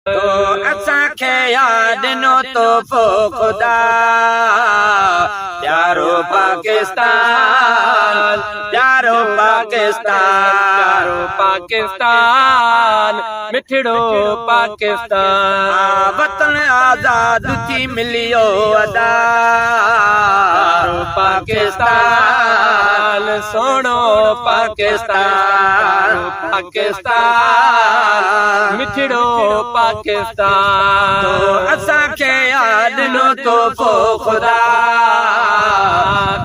तो असांखे याद ॾिनो तोहफ़ो ख़ुदा प्यारो पाकिस्तान प्यारो पाकिस्तान पाकिस्तान मिठड़ो पाकिस्तान वतन आज़ाद थी मिलियो अदा पाकिस्तान सोनो पाकिस्तान पाकिस्तान मिठड़ो पाकिस्तान तो असांखे याद ॾिनो तोहफ़ो ख़ुदा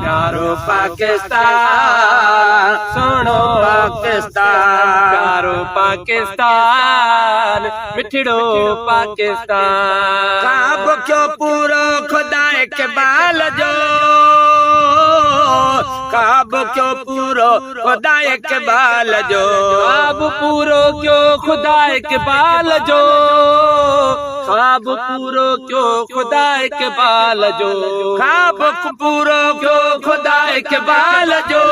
प्यारो पाकिस्तान सोनो पाकिस्तान प्यारो पाकिस्तान मिठड़ो पाकिस्तान ख्वाब क्यों पूरो खुदा इक़बाल जो ख्वाब क्यों पूरो खुदा इक़बाल जो ख्वाब पूरो क्यों खुदा इक़बाल जो ख्वाब पूरो क्यों खुदा इक़बाल जो ख्वाब पूरो क्यों खुदा इक़बाल जो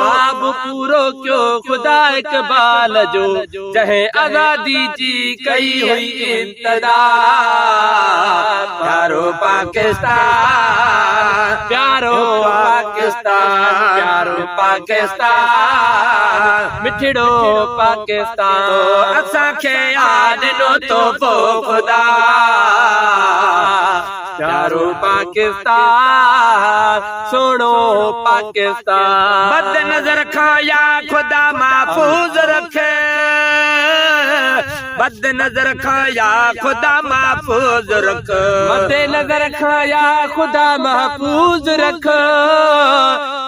ख्वाब पूरो क्यों खुदा इक़बाल जो जहे आज़ादी जी कई हुई इब्तिदा प्यारो पाकिस्तान प्यारो पाकिस्तान प्यारो पाकिस्तान मिठड़ो पाकिस्तान तो असांखे याद ॾिनो तोहफ़ो ख़ुदा प्यारो पाकिस्तान सोनो पाकिस्तान बद नजर खां या खुदा महफूज रखे बद नजर खां या खुदा महफूज रख बदे नजर खाया खुदा महफूज रख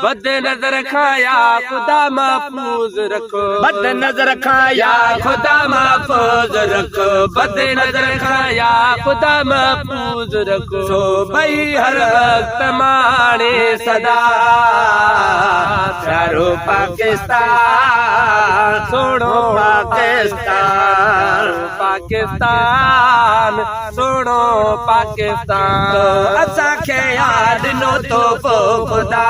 बदे नजर खाया खुदा महफूज रख बद नजर खां या खुदा महफूज रख बदे नजर खाया खुदा महफूज रख सो भई हर वक्त तमाणे सदा प्यारो पाकिस्तान सोनो पाकिस्तान पाकिस्तान सोनो पाकिस्तान तो असांखे याद ॾिनो तोहफ़ो ख़ुदा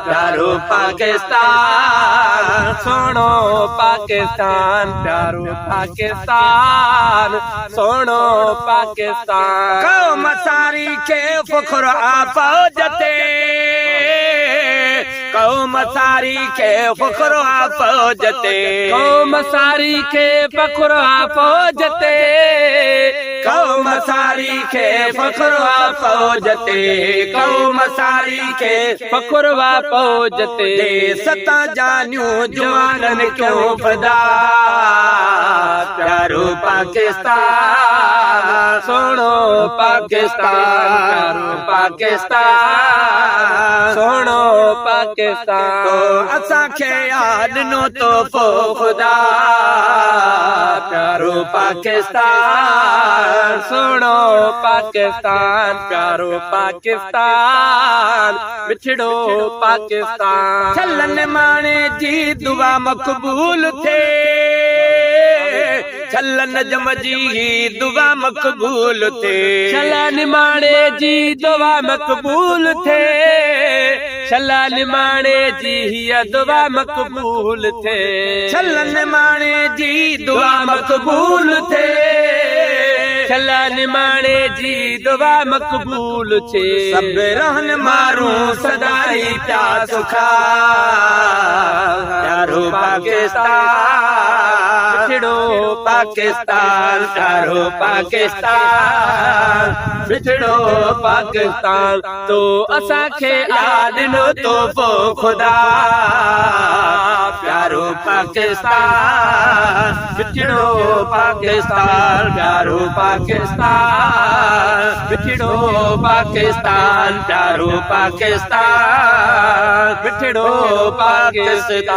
प्यारो पाकिस्तान सोनो पाकिस्तान प्यारो पाकिस्तान सोनो पाकिस्तान क़ौम सारी खे फ़ख्र आ फ़ौज ते क़ौम सारी खे फ़ख्र आ फ़ौज ते कौम सारी के पखुरा फौज ते क़ौम सारी खे फ़ख्र आ फ़ौज ते क़ौम सारी खे पखुरा फौज ते सता जानियूं जवाननि क्यों फ़दा प्यारो पाकिस्तान सोनो पाकिस्तान प्यारो पाकिस्तान सोनो पाकिस्तान तो असांखे याद ॾिनो तोहफ़ो ख़ुदा प्यारो पाकिस्तान सोनो पाकिस्तान प्यारो पाकिस्तान मिठड़ो पाकिस्तान छलन माणे जी दुआ मक़बूल थे छलन जम जी दुआ मक़बूल थे छला निमाणे जी दुआ मक़बूल थे छला निमाणे जी हीअ दुआ मक़बूल थे छलन माणे जी दुआ मक़बूल थे छला निमाणे जी दुआ मक़बूल थे सब रहन मारूं सदाई प्या सुखा प्यारो पाकिस्तान मिठड़ो पाकिस्तान प्यारो पाकिस्तान मिठड़ो पाकिस्तान तो असांखे याद ॾिनो तोहफ़ो ख़ुदा प्यारो पाकिस्तान मिठड़ो पाकिस्तान प्यारो पाकिस्तान मिठड़ो पाकिस्तान प्यारो पाकिस्तान मिठड़ो पाकिस्तान